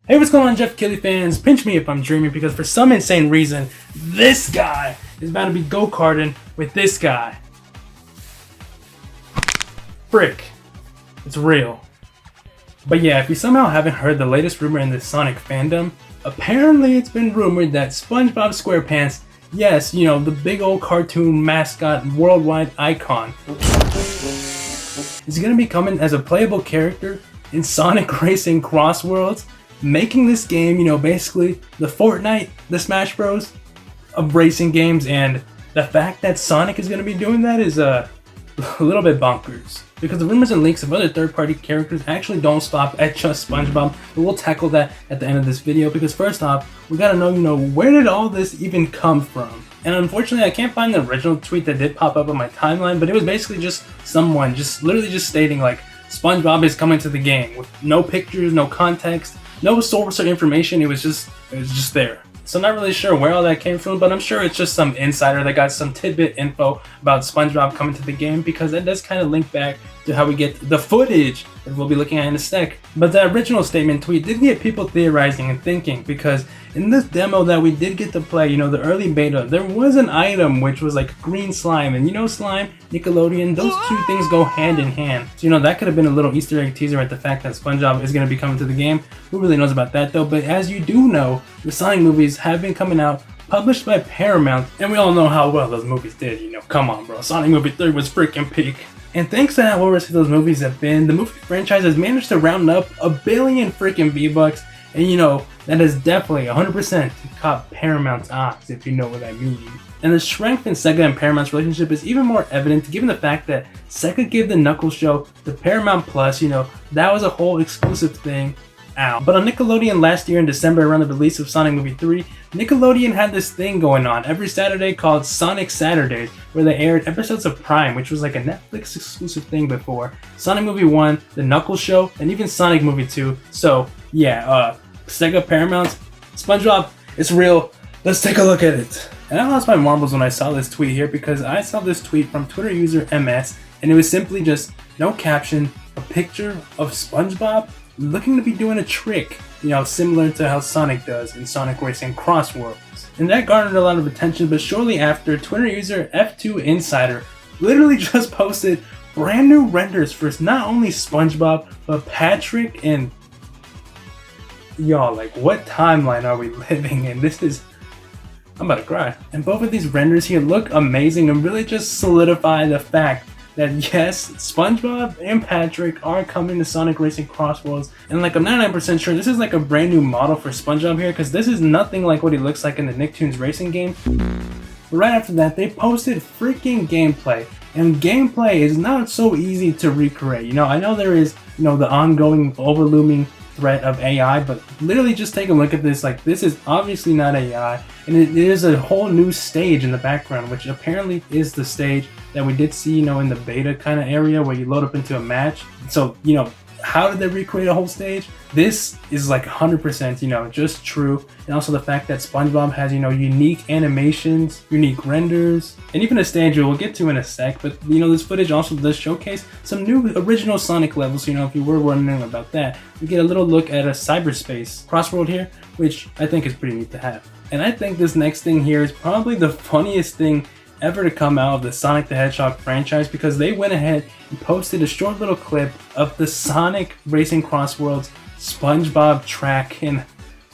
Hey, what's going on, Jeff Kelly fans? Pinch me if I'm dreaming, because for some insane reason, this guy is about to be go-karting with this guy. Frick. It's real. But yeah, if you somehow haven't heard the latest rumor in the Sonic fandom, apparently it's been rumored that Spongebob SquarePants, yes, you know, the big old cartoon mascot worldwide icon, is going to be coming as a playable character in Sonic Racing CrossWorlds, making this game, you know, basically the Fortnite, the Smash Bros of racing games. And the fact that Sonic is going to be doing that is a little bit bonkers, because the rumors and leaks of other third-party characters actually don't stop at just SpongeBob. But we'll tackle that at the end of this video, because first off, we gotta know, you know, where did all this even come from? And unfortunately, I can't find the original tweet that did pop up on my timeline, but it was basically just someone literally just stating like, SpongeBob is coming to the game, with no pictures, no context, no source or information. It was just there. So I'm not really sure where all that came from, but I'm sure it's just some insider that got some tidbit info about SpongeBob coming to the game, because that does kind of link back to how we get the footage that we'll be looking at in a sec. But the original statement tweet did get people theorizing and thinking, because in this demo that we did get to play, you know, the early beta, there was an item which was like green slime, and you know, slime, Nickelodeon, those two things go hand in hand. So you know, that could have been a little Easter egg teaser at the fact that SpongeBob is going to be coming to the game. Who really knows about that though? But as you do know, the Sonic movies have been coming out, published by Paramount, and we all know how well those movies did. You know, come on bro, Sonic movie 3 was freaking peak. And thanks to how well received those movies have been, the movie franchise has managed to round up $1 billion freaking V-Bucks. And you know, that is definitely 100% caught Paramount's eyes, if you know what I mean. And the strength in Sega and Paramount's relationship is even more evident given the fact that Sega gave the Knuckles show to Paramount Plus. You know, that was a whole exclusive thing out. But on Nickelodeon last year in December, around the release of Sonic Movie 3, Nickelodeon had this thing going on every Saturday called Sonic Saturdays, where they aired episodes of Prime, which was like a Netflix exclusive thing before Sonic Movie 1, the Knuckles show, and even Sonic Movie 2. So yeah, Sega, Paramount, SpongeBob, it's real. Let's take a look at it. And I lost my marbles when I saw this tweet here, because I saw this tweet from Twitter user MS, and it was simply just no caption, a picture of SpongeBob looking to be doing a trick, you know, similar to how Sonic does in Sonic Racing CrossWorlds. And that garnered a lot of attention, but shortly after, Twitter user F2 Insider literally just posted brand new renders for not only SpongeBob, but Patrick. And y'all, like, what timeline are we living in? This is, I'm about to cry. And both of these renders here look amazing and really just solidify the fact that yes, SpongeBob and Patrick are coming to Sonic Racing CrossWorlds. And like, I'm 99% sure this is like a brand new model for SpongeBob here, because this is nothing like what he looks like in the Nicktoons racing game. But right after that, they posted freaking gameplay. And gameplay is not so easy to recreate. You know, I know there is, you know, the ongoing overlooming threat of AI, but literally just take a look at this. Like, this is obviously not AI, and it is a whole new stage in the background, which apparently is the stage that we did see, you know, in the beta kind of area where you load up into a match. So, you know, how did they recreate a whole stage? This is like 100%, you know, just true. And also the fact that SpongeBob has, you know, unique animations, unique renders, and even a stage we'll get to in a sec. But, you know, this footage also does showcase some new original Sonic levels. You know, if you were wondering about that, we get a little look at a cyberspace crossworld here, which I think is pretty neat to have. And I think this next thing here is probably the funniest thing ever to come out of the Sonic the Hedgehog franchise, because they went ahead and posted a short little clip of the Sonic Racing CrossWorlds SpongeBob track. And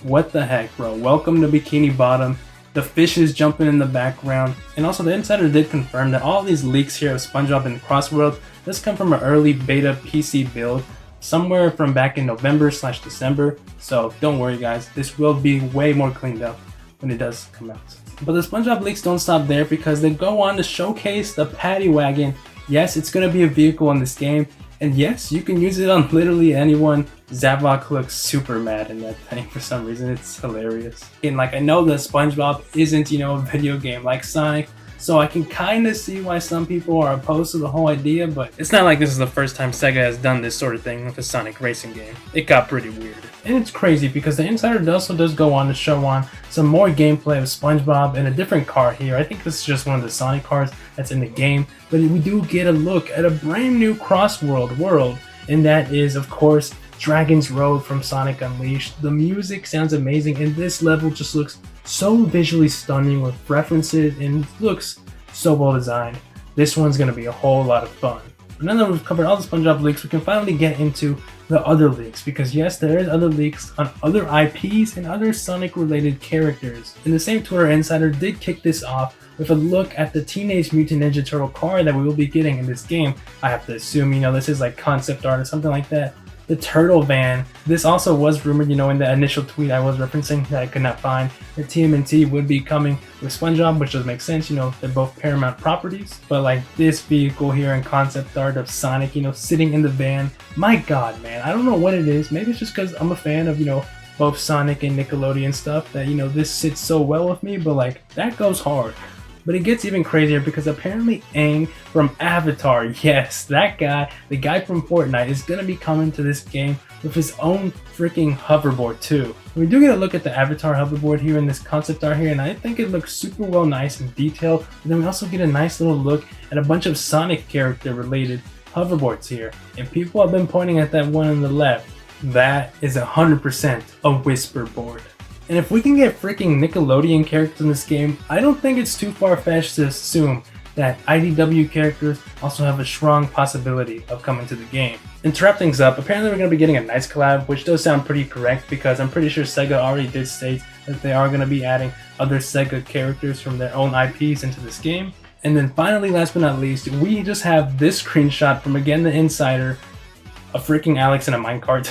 what the heck, bro? Welcome to Bikini Bottom. The fish is jumping in the background. And also the insider did confirm that all these leaks here of SpongeBob in CrossWorld does come from an early beta PC build somewhere from back in November/December. So don't worry guys, this will be way more cleaned up when it does come out. But the SpongeBob leaks don't stop there, because they go on to showcase the Paddy Wagon. Yes, it's going to be a vehicle in this game, and yes, you can use it on literally anyone. Zavok looks super mad in that thing for some reason. It's hilarious. And like, I know that SpongeBob isn't, you know, a video game like Sonic, so I can kind of see why some people are opposed to the whole idea, but it's not like this is the first time Sega has done this sort of thing with a Sonic racing game. It got pretty weird. And it's crazy because the insider also does go on to show on some more gameplay of SpongeBob in a different car here. I think this is just one of the Sonic cars that's in the game, but we do get a look at a brand new CrossWorld world, and that is, of course, Dragon's Road from Sonic Unleashed. The music sounds amazing, and this level just looks so visually stunning with references and looks so well designed. This one's going to be a whole lot of fun. But now that we've covered all the Spongebob leaks, we can finally get into the other leaks, because yes, there is other leaks on other IPs and other Sonic related characters. And the same Twitter insider did kick this off with a look at the Teenage Mutant Ninja Turtle car that we will be getting in this game. I have to assume, this is like concept art or something like that. The Turtle Van. This also was rumored, in the initial tweet I was referencing that I could not find, that TMNT would be coming with SpongeBob, which does make sense, they're both Paramount properties. But like this vehicle here in concept art of Sonic, sitting in the van, my god, man, I don't know what it is. Maybe it's just because I'm a fan of, both Sonic and Nickelodeon stuff that, this sits so well with me, but like that goes hard. But it gets even crazier because apparently Aang from Avatar, yes, that guy, the guy from Fortnite, is going to be coming to this game with his own freaking hoverboard too. We do get a look at the Avatar hoverboard here in this concept art here, and I think it looks super well nice and detailed. But then we also get a nice little look at a bunch of Sonic character related hoverboards here. And people have been pointing at that one on the left. That is 100% a whisper board. And if we can get freaking Nickelodeon characters in this game, I don't think it's too far-fetched to assume that IDW characters also have a strong possibility of coming to the game. And to wrap things up, apparently we're going to be getting a nice collab, which does sound pretty correct because I'm pretty sure Sega already did state that they are going to be adding other Sega characters from their own IPs into this game. And then finally, last but not least, we just have this screenshot from, again, the insider, a freaking Alex in a minecart.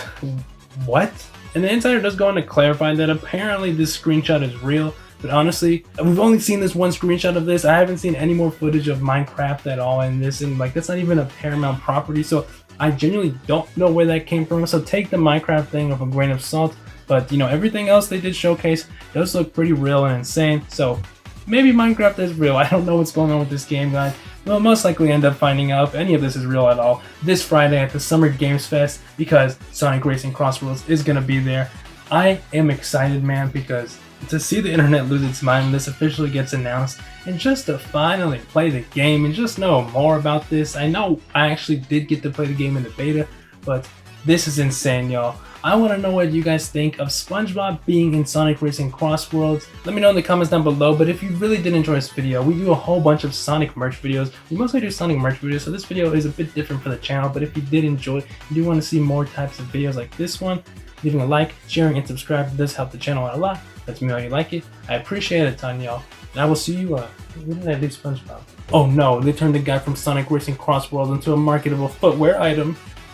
What? And the insider does go on to clarify that apparently this screenshot is real, but honestly, we've only seen this one screenshot of this. I haven't seen any more footage of Minecraft at all in this, and like that's not even a Paramount property, so I genuinely don't know where that came from. So take the Minecraft thing with a grain of salt, but everything else they did showcase does look pretty real and insane, so maybe Minecraft is real. I don't know what's going on with this game, guys. We'll most likely end up finding out if any of this is real at all this Friday at the Summer Games Fest, because Sonic Racing CrossWorlds is going to be there. I am excited, man, because to see the internet lose its mind when this officially gets announced, and just to finally play the game and just know more about this. I know I actually did get to play the game in the beta, but this is insane, y'all. I want to know what you guys think of SpongeBob being in Sonic Racing CrossWorlds. Let me know in the comments down below, but if you really did enjoy this video, we do a whole bunch of Sonic merch videos. We mostly do Sonic merch videos, so this video is a bit different for the channel, but if you did enjoy, you do want to see more types of videos like this one, leaving a like, sharing, and subscribe does help the channel out a lot. Let me know you like it. I appreciate it a ton, y'all. And I will see you, where did I leave SpongeBob? Oh no, they turned the guy from Sonic Racing CrossWorlds into a marketable footwear item.